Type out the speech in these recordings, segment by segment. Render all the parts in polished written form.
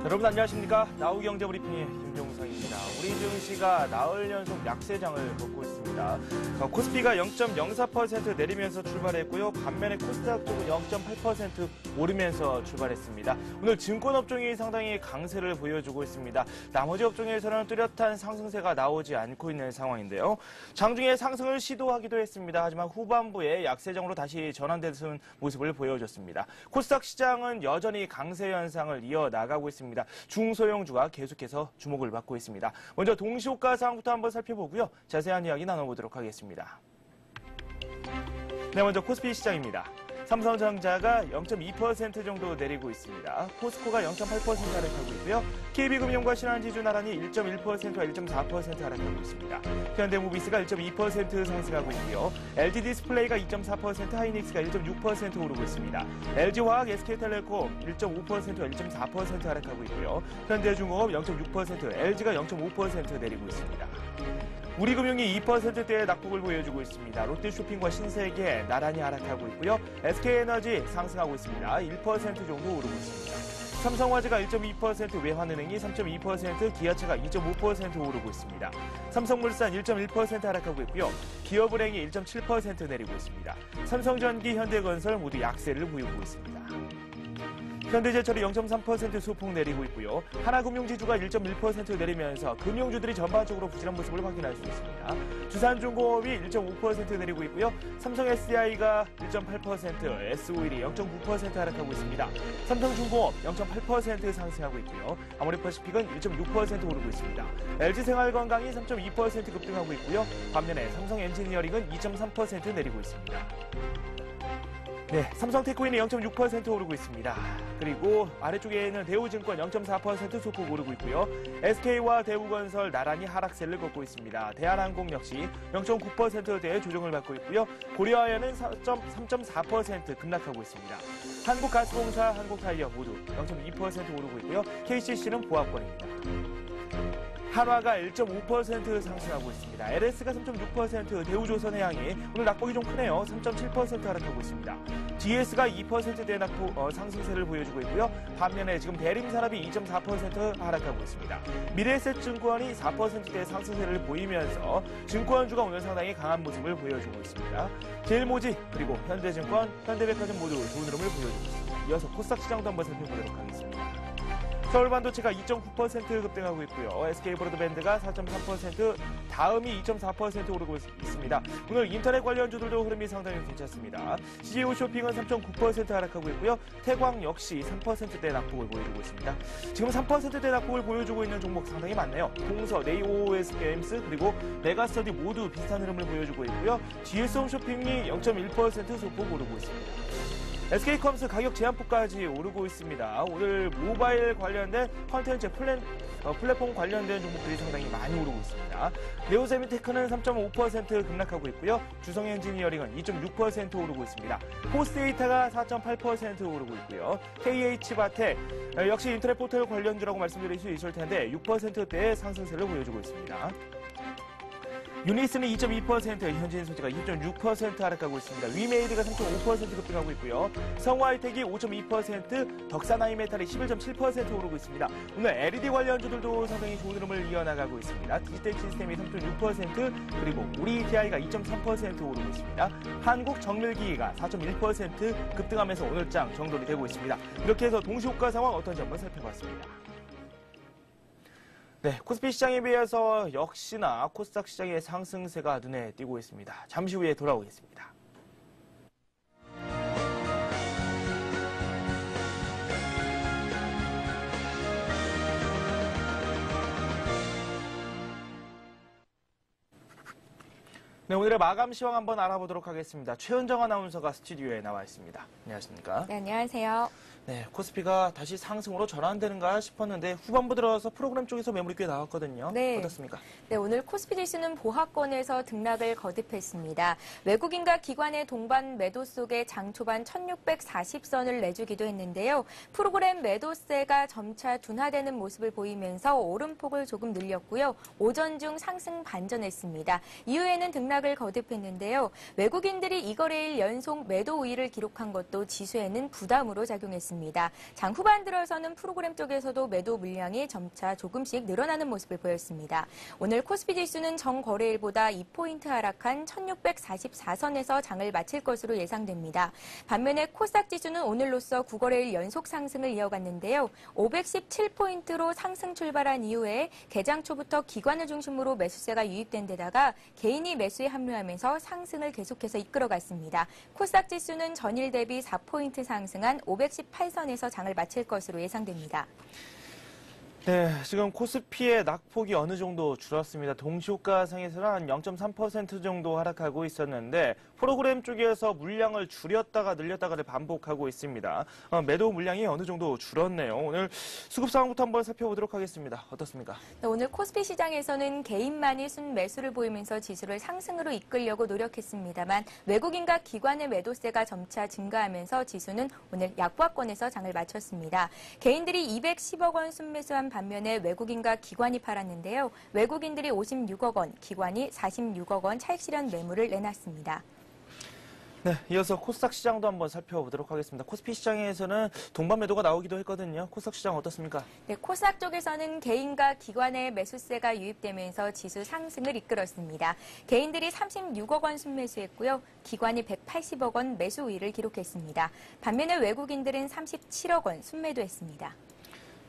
여러분 안녕하십니까? 나우경제브리핑의 김종상입니다. 우리 증시가 나흘 연속 약세장을 걷고 있습니다. 코스피가 0.04% 내리면서 출발했고요. 반면에 코스닥 쪽은 0.8% 오르면서 출발했습니다. 오늘 증권업종이 상당히 강세를 보여주고 있습니다. 나머지 업종에서는 뚜렷한 상승세가 나오지 않고 있는 상황인데요. 장중에 상승을 시도하기도 했습니다. 하지만 후반부에 약세장으로 다시 전환되는 모습을 보여줬습니다. 코스닥 시장은 여전히 강세 현상을 이어나가고 있습니다. 중소형주가 계속해서 주목을 받고 있습니다. 먼저 동시호가 상황부터 한번 살펴보고요. 자세한 이야기 나눠보도록 하겠습니다. 네, 먼저 코스피 시장입니다. 삼성전자가 0.2% 정도 내리고 있습니다. 포스코가 0.8% 하락하고 있고요. KB금융과 신한지주 나란히 1.1%와 1.4% 하락하고 있습니다. 현대모비스가 1.2% 상승하고 있고요. LG디스플레이가 2.4%, 하이닉스가 1.6% 오르고 있습니다. LG화학, SK텔레콤 1.5%와 1.4% 하락하고 있고요. 현대중공업 0.6%, LG가 0.5% 내리고 있습니다. 우리금융이 2%대의 낙폭을 보여주고 있습니다. 롯데쇼핑과 신세계 나란히 하락하고 있고요. SK에너지 상승하고 있습니다. 1% 정도 오르고 있습니다. 삼성화재가 1.2%, 외환은행이 3.2%, 기아차가 2.5% 오르고 있습니다. 삼성물산 1.1% 하락하고 있고요. 기업은행이 1.7% 내리고 있습니다. 삼성전기, 현대건설 모두 약세를 보이고 있습니다. 현대제철이 0.3% 소폭 내리고 있고요. 하나금융지주가 1.1% 내리면서 금융주들이 전반적으로 부진한 모습을 확인할 수 있습니다. 두산중공업이 1.5% 내리고 있고요. 삼성SDI가 1.8%, S51이 0.9% 하락하고 있습니다. 삼성중공업 0.8% 상승하고 있고요. 아모레퍼시픽은 1.6% 오르고 있습니다. LG생활건강이 3.2% 급등하고 있고요. 반면에 삼성엔지니어링은 2.3% 내리고 있습니다. 네, 삼성테크윈이 0.6% 오르고 있습니다. 그리고 아래쪽에는 대우증권 0.4% 소폭 오르고 있고요. SK와 대우건설 나란히 하락세를 걷고 있습니다. 대한항공 역시 0.9%대의 조정을 받고 있고요. 고려아연은 3.4% 급락하고 있습니다. 한국가스공사, 한국타이어 모두 0.2% 오르고 있고요. KCC는 보합권입니다. 한화가 1.5% 상승하고 있습니다. LS가 3.6%, 대우조선해양이 오늘 낙폭이 좀 크네요. 3.7% 하락하고 있습니다. GS가 2%대 낙폭 상승세를 보여주고 있고요. 반면에 지금 대림산업이 2.4% 하락하고 있습니다. 미래에셋증권이 4%대 상승세를 보이면서 증권주가 오늘 상당히 강한 모습을 보여주고 있습니다. 제일모직 그리고 현대증권, 현대백화점 모두 좋은 흐름을 보여주고 있습니다. 이어서 코스닥 시장도 한번 살펴보도록 하겠습니다. 서울반도체가 2.9% 급등하고 있고요. SK브로드밴드가 4.3%, 다음이 2.4% 오르고 있습니다. 오늘 인터넷 관련주들도 흐름이 상당히 괜찮습니다. CJO 쇼핑은 3.9% 하락하고 있고요. 태광 역시 3%대 낙폭을 보여주고 있습니다. 지금 3%대 낙폭을 보여주고 있는 종목 상당히 많네요. 동서, 네이오스 게임스, 그리고 메가스터디 모두 비슷한 흐름을 보여주고 있고요. GS홈쇼핑이 0.1% 소폭 오르고 있습니다. SK컴스 가격 제한폭까지 오르고 있습니다. 오늘 모바일 관련된 컨텐츠 플랫폼 관련된 종목들이 상당히 많이 오르고 있습니다. 네오세미테크는 3.5% 급락하고 있고요. 주성엔지니어링은 2.6% 오르고 있습니다. 포스데이터가 4.8% 오르고 있고요. KH바텍 역시 인터넷 포털 관련주라고 말씀드릴 수 있을 텐데 6%대의 상승세를 보여주고 있습니다. 유니스는 2.2%, 현진소재가 2.6% 하락하고 있습니다. 위메이드가 3.5% 급등하고 있고요. 성화이텍이 5.2%, 덕산하이메탈이 11.7% 오르고 있습니다. 오늘 LED 관련주들도 상당히 좋은 흐름을 이어나가고 있습니다. 디지털 시스템이 3.6%, 그리고 우리TI가 2.3% 오르고 있습니다. 한국정밀기기가 4.1% 급등하면서 오늘 장 정돈이 되고 있습니다. 이렇게 해서 동시호가 상황 어떤지 한번 살펴봤습니다. 네, 코스피 시장에 비해서 역시나 코스닥 시장의 상승세가 눈에 띄고 있습니다. 잠시 후에 돌아오겠습니다. 네, 오늘의 마감 시황 한번 알아보도록 하겠습니다. 최은정 아나운서가 스튜디오에 나와 있습니다. 안녕하십니까? 네, 안녕하세요. 네, 코스피가 다시 상승으로 전환되는가 싶었는데 후반부 들어서 프로그램 쪽에서 매물이 꽤 나왔거든요. 네. 어떻습니까? 네, 오늘 코스피 지수는 보합권에서 등락을 거듭했습니다. 외국인과 기관의 동반 매도 속에 장 초반 1640선을 내주기도 했는데요. 프로그램 매도세가 점차 둔화되는 모습을 보이면서 오름폭을 조금 늘렸고요. 오전 중 상승 반전했습니다. 이후에는 등락을 거듭했는데요. 외국인들이 이 거래일 연속 매도 우위를 기록한 것도 지수에는 부담으로 작용했습니다. 있습니다. 장 후반 들어서는 프로그램 쪽에서도 매도 물량이 점차 조금씩 늘어나는 모습을 보였습니다. 오늘 코스피 지수는 전 거래일보다 2포인트 하락한 1644선에서 장을 마칠 것으로 예상됩니다. 반면에 코스닥 지수는 오늘로써 9거래일 연속 상승을 이어갔는데요. 517포인트로 상승 출발한 이후에 개장 초부터 기관을 중심으로 매수세가 유입된 데다가 개인이 매수에 합류하면서 상승을 계속해서 이끌어갔습니다. 코스닥 지수는 전일 대비 4포인트 상승한 518선에서 장을 마칠 것으로 예상됩니다. 네, 지금 코스피의 낙폭이 어느 정도 줄었습니다. 동시호가상에서는 한 0.3% 정도 하락하고 있었는데 프로그램 쪽에서 물량을 줄였다가 늘렸다가를 반복하고 있습니다. 매도 물량이 어느 정도 줄었네요. 오늘 수급 상황부터 한번 살펴보도록 하겠습니다. 어떻습니까? 네, 오늘 코스피 시장에서는 개인만이 순매수를 보이면서 지수를 상승으로 이끌려고 노력했습니다만 외국인과 기관의 매도세가 점차 증가하면서 지수는 오늘 약보합권에서 장을 마쳤습니다. 개인들이 210억 원 순매수한 반면에 외국인과 기관이 팔았는데요. 외국인들이 56억 원, 기관이 46억 원 차익 실현 매물을 내놨습니다. 네, 이어서 코스닥 시장도 한번 살펴보도록 하겠습니다. 코스피 시장에서는 동반 매도가 나오기도 했거든요. 코스닥 시장 어떻습니까? 네, 코스닥 쪽에서는 개인과 기관의 매수세가 유입되면서 지수 상승을 이끌었습니다. 개인들이 36억 원 순매수했고요. 기관이 180억 원 매수 우위를 기록했습니다. 반면에 외국인들은 37억 원 순매도했습니다.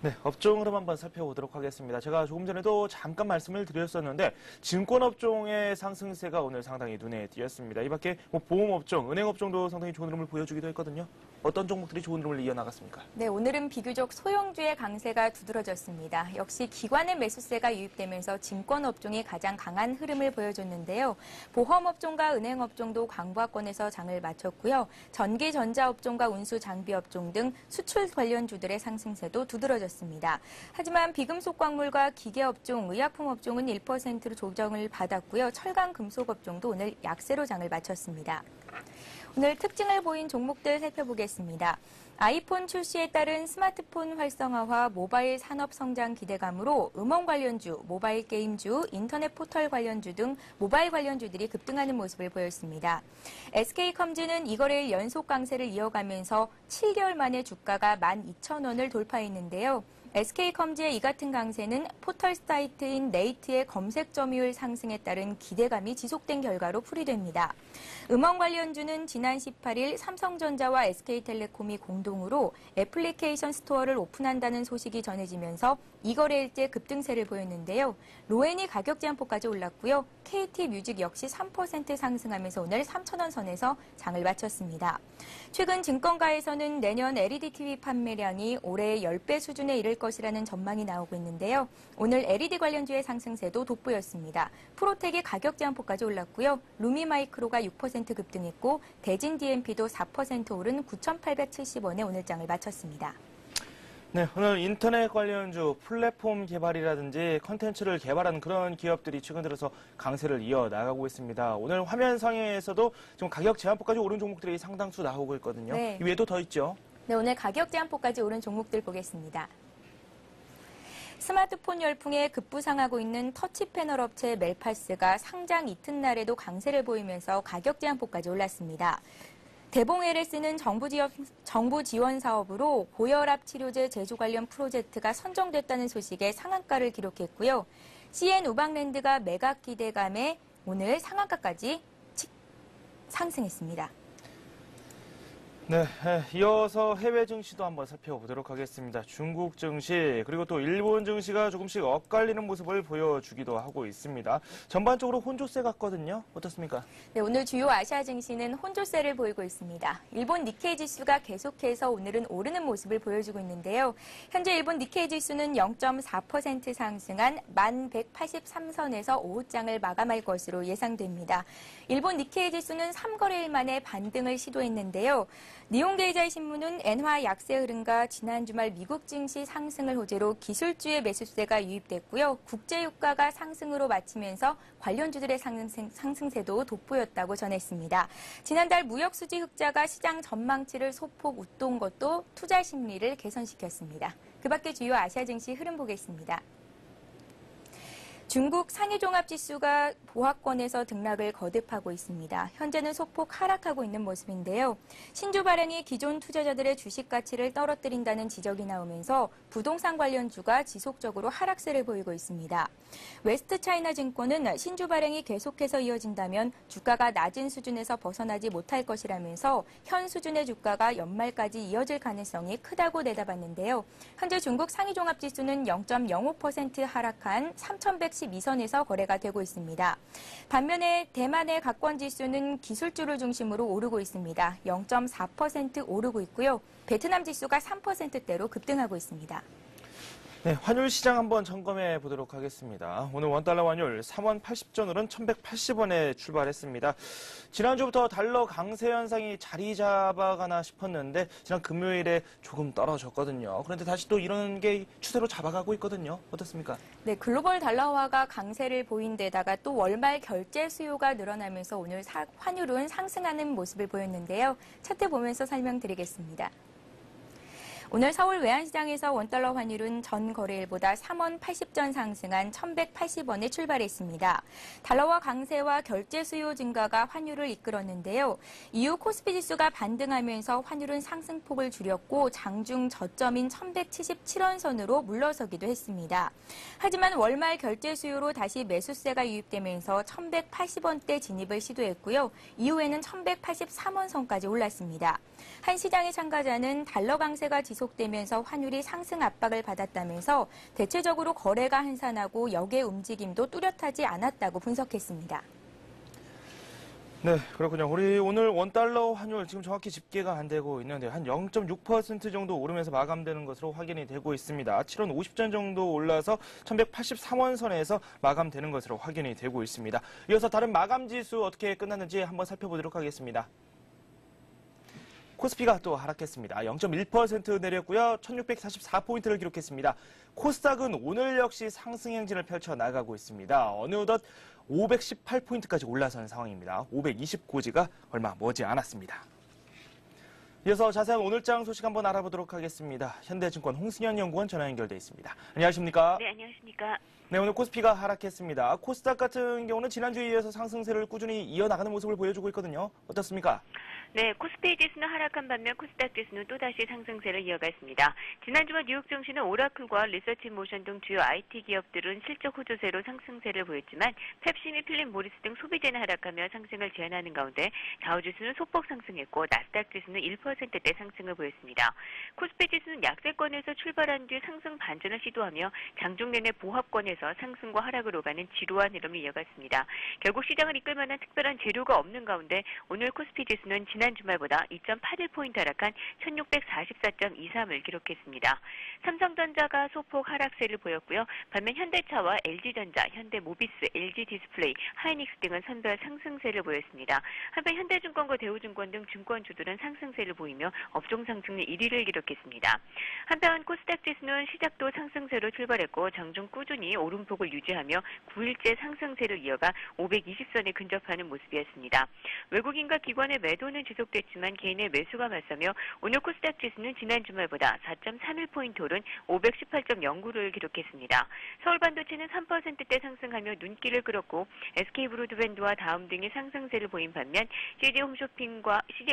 네, 업종 흐름 한번 살펴보도록 하겠습니다. 제가 조금 전에도 잠깐 말씀을 드렸었는데 증권업종의 상승세가 오늘 상당히 눈에 띄었습니다. 이 밖에 보험업종, 은행업종도 상당히 좋은 흐름을 보여주기도 했거든요. 어떤 종목들이 좋은 흐름을 이어나갔습니까? 네, 오늘은 비교적 소형주의 강세가 두드러졌습니다. 역시 기관의 매수세가 유입되면서 증권업종이 가장 강한 흐름을 보여줬는데요. 보험업종과 은행업종도 강보합권에서 장을 마쳤고요. 전기, 전자업종과 운수, 장비업종 등 수출 관련주들의 상승세도 두드러졌습니다. 하지만 비금속 광물과 기계업종, 의약품업종은 1%로 조정을 받았고요. 철강, 금속업종도 오늘 약세로 장을 마쳤습니다. 오늘 특징을 보인 종목들 살펴보겠습니다. 아이폰 출시에 따른 스마트폰 활성화와 모바일 산업 성장 기대감으로 음원 관련주, 모바일 게임주, 인터넷 포털 관련주 등 모바일 관련주들이 급등하는 모습을 보였습니다. SK컴즈는 이거래일 연속 강세를 이어가면서 7개월 만에 주가가 12,000원을 돌파했는데요. SK컴즈의 이 같은 강세는 포털 사이트인 네이트의 검색 점유율 상승에 따른 기대감이 지속된 결과로 풀이됩니다. 음원 관련주는 지난 18일 삼성전자와 SK텔레콤이 공동으로 애플리케이션 스토어를 오픈한다는 소식이 전해지면서 이거래일째 급등세를 보였는데요. 로엔이 가격 제한폭까지 올랐고요. KT뮤직 역시 3% 상승하면서 오늘 3,000원 선에서 장을 마쳤습니다. 최근 증권가에서는 내년 LED TV 판매량이 올해 10배 수준에 이를 것이라는 전망이 나오고 있는데요. 오늘 LED 관련주의 상승세도 돋보였습니다. 프로텍이 가격 제한폭까지 올랐고요. 루미마이크로가 6% 급등했고 대진 DMP도 4% 오른 9,870원에 오늘 장을 마쳤습니다. 네, 오늘 인터넷 관련주 플랫폼 개발이라든지 컨텐츠를 개발하는 그런 기업들이 최근 들어서 강세를 이어나가고 있습니다. 오늘 화면 상에서도 지금 가격 제한폭까지 오른 종목들이 상당수 나오고 있거든요. 네. 이 외에도 더 있죠? 네, 오늘 가격 제한폭까지 오른 종목들 보겠습니다. 스마트폰 열풍에 급부상하고 있는 터치 패널 업체 멜파스가 상장 이튿날에도 강세를 보이면서 가격 제한폭까지 올랐습니다. 대봉 LS는 정부 지원 사업으로 고혈압 치료제 제조 관련 프로젝트가 선정됐다는 소식에 상한가를 기록했고요. CN 우방랜드가 매각 기대감에 오늘 상한가까지 상승했습니다. 네, 이어서 해외 증시도 한번 살펴보도록 하겠습니다. 중국 증시 그리고 또 일본 증시가 조금씩 엇갈리는 모습을 보여주기도 하고 있습니다. 전반적으로 혼조세 같거든요. 어떻습니까? 네, 오늘 주요 아시아 증시는 혼조세를 보이고 있습니다. 일본 니케이 지수가 계속해서 오늘은 오르는 모습을 보여주고 있는데요. 현재 일본 니케이 지수는 0.4% 상승한 1183선에서 오후장을 마감할 것으로 예상됩니다. 일본 니케이 지수는 3거래일 만에 반등을 시도했는데요. 니혼게이자이 신문은 엔화 약세 흐름과 지난 주말 미국 증시 상승을 호재로 기술주의 매수세가 유입됐고요. 국제유가가 상승으로 마치면서 관련주들의 상승세도 돋보였다고 전했습니다. 지난달 무역수지 흑자가 시장 전망치를 소폭 웃돈 것도 투자 심리를 개선시켰습니다. 그 밖에 주요 아시아 증시 흐름 보겠습니다. 중국 상위종합지수가 보합권에서 등락을 거듭하고 있습니다. 현재는 소폭 하락하고 있는 모습인데요. 신주 발행이 기존 투자자들의 주식 가치를 떨어뜨린다는 지적이 나오면서 부동산 관련주가 지속적으로 하락세를 보이고 있습니다. 웨스트차이나증권은 신주 발행이 계속해서 이어진다면 주가가 낮은 수준에서 벗어나지 못할 것이라면서 현 수준의 주가가 연말까지 이어질 가능성이 크다고 내다봤는데요. 현재 중국 상위종합지수는 0.05% 하락한 3,112선에서 거래가 되고 있습니다. 반면에 대만의 각권지수는 기술주를 중심으로 오르고 있습니다. 0.4% 오르고 있고요. 베트남 지수가 3%대로 급등하고 있습니다. 네, 환율 시장 한번 점검해 보도록 하겠습니다. 오늘 원달러 환율 3원 80전 오른 1,180원에 출발했습니다. 지난주부터 달러 강세 현상이 자리 잡아가나 싶었는데 지난 금요일에 조금 떨어졌거든요. 그런데 다시 또 이런 게 추세로 잡아가고 있거든요. 어떻습니까? 네, 글로벌 달러화가 강세를 보인 데다가 또 월말 결제 수요가 늘어나면서 오늘 환율은 상승하는 모습을 보였는데요. 차트 보면서 설명드리겠습니다. 오늘 서울 외환시장에서 원달러 환율은 전 거래일보다 3원 80전 상승한 1,180원에 출발했습니다. 달러화 강세와 결제 수요 증가가 환율을 이끌었는데요. 이후 코스피 지수가 반등하면서 환율은 상승폭을 줄였고 장중 저점인 1,177원 선으로 물러서기도 했습니다. 하지만 월말 결제 수요로 다시 매수세가 유입되면서 1,180원대 진입을 시도했고요. 이후에는 1,183원 선까지 올랐습니다. 한 시장의 참가자는 달러 강세가 지속되면서 환율이 상승 압박을 받았다면서 대체적으로 거래가 한산하고 역의 움직임도 뚜렷하지 않았다고 분석했습니다. 네, 그렇군요. 우리 오늘 원달러 환율 지금 정확히 집계가 안 되고 있는데 한 0.6% 정도 오르면서 마감되는 것으로 확인이 되고 있습니다. 7원 50전 정도 올라서 1,183원 선에서 마감되는 것으로 확인이 되고 있습니다. 이어서 다른 마감 지수 어떻게 끝났는지 한번 살펴보도록 하겠습니다. 코스피가 또 하락했습니다. 0.1% 내렸고요. 1,644포인트를 기록했습니다. 코스닥은 오늘 역시 상승 행진을 펼쳐나가고 있습니다. 어느덧 518포인트까지 올라선 상황입니다. 520고지가 얼마 머지 않았습니다. 이어서 자세한 오늘장 소식 한번 알아보도록 하겠습니다. 현대증권 홍승현 연구원 전화 연결돼 있습니다. 안녕하십니까? 네, 안녕하십니까? 네, 오늘 코스피가 하락했습니다. 코스닥 같은 경우는 지난주에 이어서 상승세를 꾸준히 이어나가는 모습을 보여주고 있거든요. 어떻습니까? 네, 코스피 지수는 하락한 반면 코스닥 지수는 또다시 상승세를 이어갔습니다. 지난주와 뉴욕 증시는 오라클과 리서치모션 등 주요 IT 기업들은 실적 호조세로 상승세를 보였지만 펩시, 필립 모리스 등 소비재는 하락하며 상승을 제한하는 가운데 다우지수는 소폭 상승했고 나스닥 지수는 1%대 상승을 보였습니다. 코스피 지수는 약세권에서 출발한 뒤 상승 반전을 시도하며 장중 내내 보합권에서 상승과 하락을 오가는 지루한 흐름을 이어갔습니다. 결국 시장을 이끌 만한 특별한 재료가 없는 가운데 오늘 코스피 지수는 지난 주말보다 2.81포인트 하락한 1,644.23을 기록했습니다. 삼성전자가 소폭 하락세를 보였고요. 반면 현대차와 LG전자, 현대모비스, LG디스플레이, 하이닉스 등은 선별 상승세를 보였습니다. 한편 현대증권과 대우증권 등 증권주들은 상승세를 보이며 업종 상승률 1위를 기록했습니다. 한편 코스닥 지수는 시작도 상승세로 출발했고 장중 꾸준히 오름폭을 유지하며 9일째 상승세를 이어가 520선에 근접하는 모습이었습니다. 외국인과 기관의 매도는 지속됐지만 개인의 매수가 맞서며 오늘 코스닥 지수는 지난 주말보다 4.31포인트 오른 518.09를 기록했습니다. 서울반도체는 3%대 상승하며 눈길을 끌었고 SK브로드밴드와 다음 등이 상승세를 보인 반면 CJ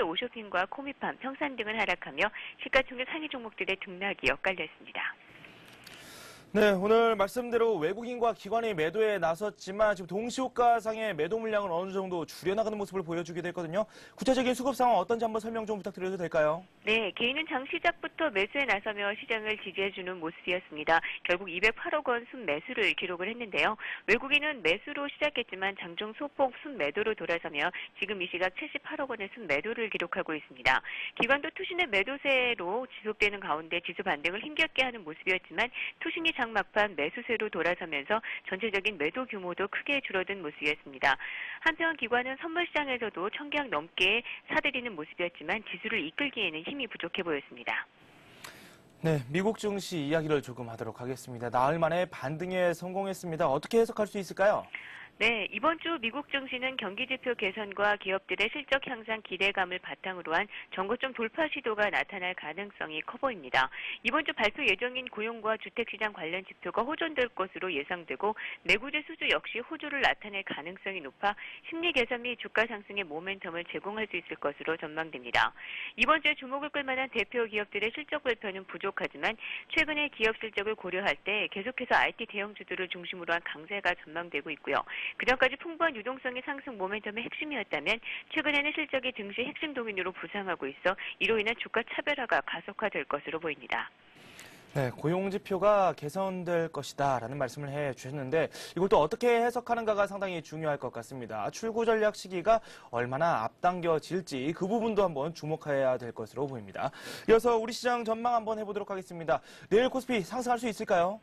오쇼핑과 코미팜, 평산 등은 하락하며 시가총액 상위 종목들의 등락이 엇갈렸습니다. 네, 오늘 말씀대로 외국인과 기관이 매도에 나섰지만 지금 동시호가상의 매도 물량을 어느 정도 줄여나가는 모습을 보여주기도 했거든요. 구체적인 수급 상황 어떤지 한번 설명 좀 부탁드려도 될까요? 네, 개인은 장 시작부터 매수에 나서며 시장을 지지해주는 모습이었습니다. 결국 208억 원 순매수를 기록을 했는데요. 외국인은 매수로 시작했지만 장중 소폭 순매도로 돌아서며 지금 이 시각 78억 원의 순매도를 기록하고 있습니다. 기관도 투신의 매도세로 지속되는 가운데 지수 반등을 힘겹게 하는 모습이었지만 투신이 장 막판 매수세로 돌아서면서 전체적인 매도 규모도 크게 줄어든 모습이었습니다. 한편 기관은 선물 시장에서도 1,000개 넘게 사들이는 모습이었지만 지수를 이끌기에는 힘이 부족해 보였습니다. 네, 미국 증시 이야기를 조금 하도록 하겠습니다. 나흘 만에 반등에 성공했습니다. 어떻게 해석할 수 있을까요? 네, 이번 주 미국 증시는 경기지표 개선과 기업들의 실적 향상 기대감을 바탕으로 한 전고점 돌파 시도가 나타날 가능성이 커 보입니다. 이번 주 발표 예정인 고용과 주택시장 관련 지표가 호전될 것으로 예상되고 내구재 수주 역시 호조를 나타낼 가능성이 높아 심리 개선 및 주가 상승의 모멘텀을 제공할 수 있을 것으로 전망됩니다. 이번 주에 주목을 끌만한 대표 기업들의 실적 발표는 부족하지만 최근의 기업 실적을 고려할 때 계속해서 IT 대형주들을 중심으로 한 강세가 전망되고 있고요. 그전까지 풍부한 유동성이 상승 모멘텀의 핵심이었다면 최근에는 실적이 증시 핵심 동인으로 부상하고 있어 이로 인한 주가 차별화가 가속화될 것으로 보입니다. 네, 고용지표가 개선될 것이다라는 말씀을 해주셨는데 이걸 또 어떻게 해석하는가가 상당히 중요할 것 같습니다. 출구 전략 시기가 얼마나 앞당겨질지 그 부분도 한번 주목해야 될 것으로 보입니다. 이어서 우리 시장 전망 한번 해보도록 하겠습니다. 내일 코스피 상승할 수 있을까요?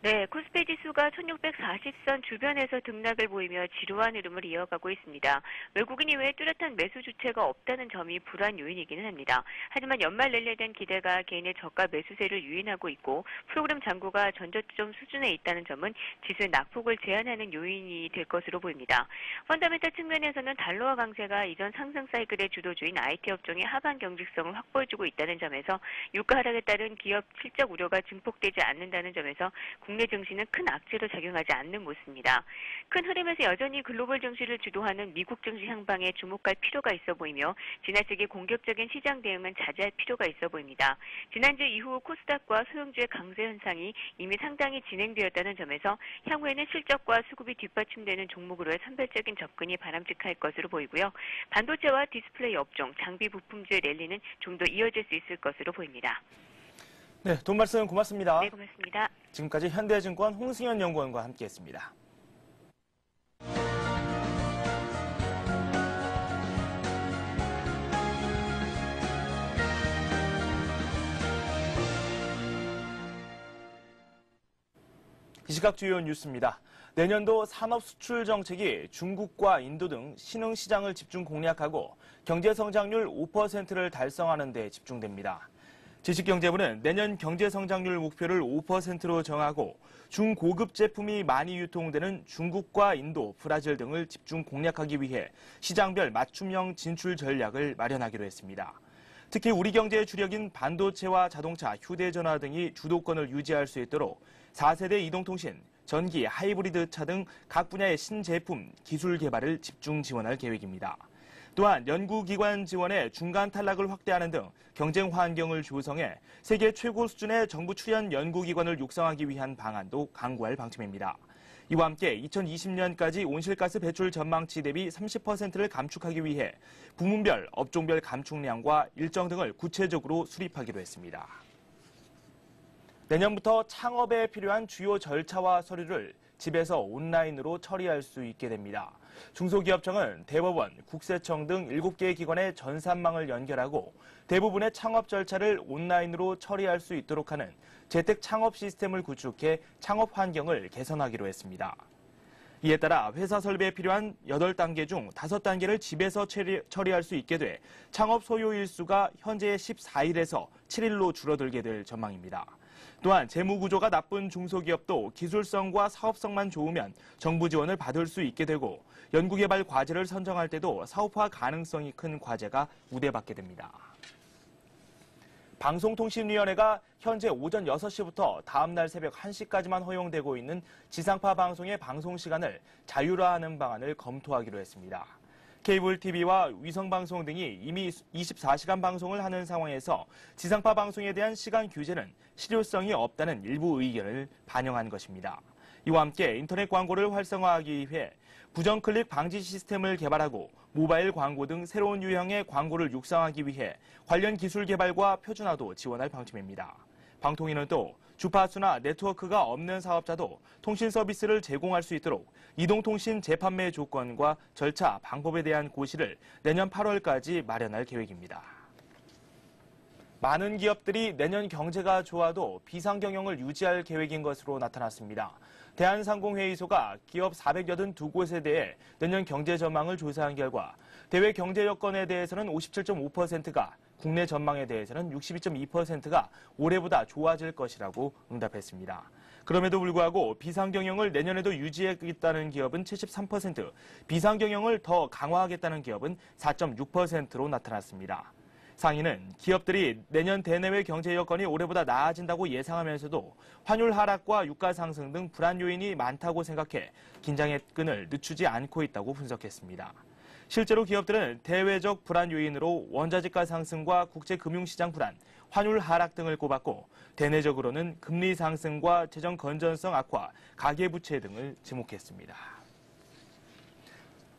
네, 코스피 지수가 1640선 주변에서 등락을 보이며 지루한 흐름을 이어가고 있습니다. 외국인 이외에 뚜렷한 매수 주체가 없다는 점이 불안 요인이기는 합니다. 하지만 연말 랠리에 대한 기대가 개인의 저가 매수세를 유인하고 있고 프로그램 잔고가 전저점 수준에 있다는 점은 지수의 낙폭을 제한하는 요인이 될 것으로 보입니다. 펀더멘털 측면에서는 달러화 강세가 이전 상승 사이클의 주도주인 IT 업종의 하반 경직성을 확보해주고 있다는 점에서 유가 하락에 따른 기업 실적 우려가 증폭되지 않는다는 점에서 국내 증시는 큰 악재로 작용하지 않는 모습입니다. 큰 흐름에서 여전히 글로벌 증시를 주도하는 미국 증시 향방에 주목할 필요가 있어 보이며 지나치게 공격적인 시장 대응은 자제할 필요가 있어 보입니다. 지난주 이후 코스닥과 소형주의 강세 현상이 이미 상당히 진행되었다는 점에서 향후에는 실적과 수급이 뒷받침되는 종목으로의 선별적인 접근이 바람직할 것으로 보이고요. 반도체와 디스플레이 업종, 장비 부품주의 랠리는 좀 더 이어질 수 있을 것으로 보입니다. 네, 돈 말씀 고맙습니다. 네, 고맙습니다. 지금까지 현대증권 홍승현 연구원과 함께했습니다. 이 시각 주요 뉴스입니다. 내년도 산업 수출 정책이 중국과 인도 등 신흥 시장을 집중 공략하고 경제 성장률 5%를 달성하는 데 집중됩니다. 지식경제부는 내년 경제 성장률 목표를 5%로 정하고 중고급 제품이 많이 유통되는 중국과 인도, 브라질 등을 집중 공략하기 위해 시장별 맞춤형 진출 전략을 마련하기로 했습니다. 특히 우리 경제의 주력인 반도체와 자동차, 휴대전화 등이 주도권을 유지할 수 있도록 4세대 이동통신, 전기, 하이브리드 차 등 각 분야의 신제품, 기술 개발을 집중 지원할 계획입니다. 또한 연구기관 지원에 중간 탈락을 확대하는 등 경쟁 환경을 조성해 세계 최고 수준의 정부 출연 연구기관을 육성하기 위한 방안도 강구할 방침입니다. 이와 함께 2020년까지 온실가스 배출 전망치 대비 30%를 감축하기 위해 부문별, 업종별 감축량과 일정 등을 구체적으로 수립하기로 했습니다. 내년부터 창업에 필요한 주요 절차와 서류를 집에서 온라인으로 처리할 수 있게 됩니다. 중소기업청은 대법원, 국세청 등 7개의 기관의 전산망을 연결하고 대부분의 창업 절차를 온라인으로 처리할 수 있도록 하는 재택 창업 시스템을 구축해 창업 환경을 개선하기로 했습니다. 이에 따라 회사 설비에 필요한 8단계 중 5단계를 집에서 처리할 수 있게 돼 창업 소요 일수가 현재의 14일에서 7일로 줄어들게 될 전망입니다. 또한 재무 구조가 나쁜 중소기업도 기술성과 사업성만 좋으면 정부 지원을 받을 수 있게 되고 연구개발 과제를 선정할 때도 사업화 가능성이 큰 과제가 우대받게 됩니다. 방송통신위원회가 현재 오전 6시부터 다음 날 새벽 1시까지만 허용되고 있는 지상파 방송의 방송 시간을 자율화하는 방안을 검토하기로 했습니다. 케이블 TV와 위성방송 등이 이미 24시간 방송을 하는 상황에서 지상파 방송에 대한 시간 규제는 실효성이 없다는 일부 의견을 반영한 것입니다. 이와 함께 인터넷 광고를 활성화하기 위해 부정클릭 방지 시스템을 개발하고 모바일 광고 등 새로운 유형의 광고를 육성하기 위해 관련 기술 개발과 표준화도 지원할 방침입니다. 방통위는 또 주파수나 네트워크가 없는 사업자도 통신 서비스를 제공할 수 있도록 이동통신 재판매 조건과 절차, 방법에 대한 고시를 내년 8월까지 마련할 계획입니다. 많은 기업들이 내년 경제가 좋아도 비상경영을 유지할 계획인 것으로 나타났습니다. 대한상공회의소가 기업 482곳에 대해 내년 경제 전망을 조사한 결과 대외 경제 여건에 대해서는 57.5%가 국내 전망에 대해서는 62.2%가 올해보다 좋아질 것이라고 응답했습니다. 그럼에도 불구하고 비상경영을 내년에도 유지하겠다는 기업은 73%, 비상경영을 더 강화하겠다는 기업은 4.6%로 나타났습니다. 상인은 기업들이 내년 대내외 경제 여건이 올해보다 나아진다고 예상하면서도 환율 하락과 유가 상승 등 불안 요인이 많다고 생각해 긴장의 끈을 늦추지 않고 있다고 분석했습니다. 실제로 기업들은 대외적 불안 요인으로 원자재가 상승과 국제금융시장 불안, 환율 하락 등을 꼽았고 대내적으로는 금리 상승과 재정 건전성 악화, 가계부채 등을 지목했습니다.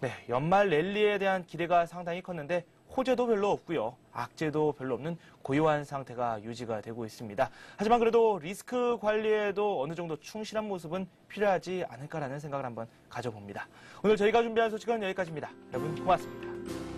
네, 연말 랠리에 대한 기대가 상당히 컸는데 호재도 별로 없고요. 악재도 별로 없는 고요한 상태가 유지가 되고 있습니다. 하지만 그래도 리스크 관리에도 어느 정도 충실한 모습은 필요하지 않을까라는 생각을 한번 가져봅니다. 오늘 저희가 준비한 소식은 여기까지입니다. 여러분 고맙습니다.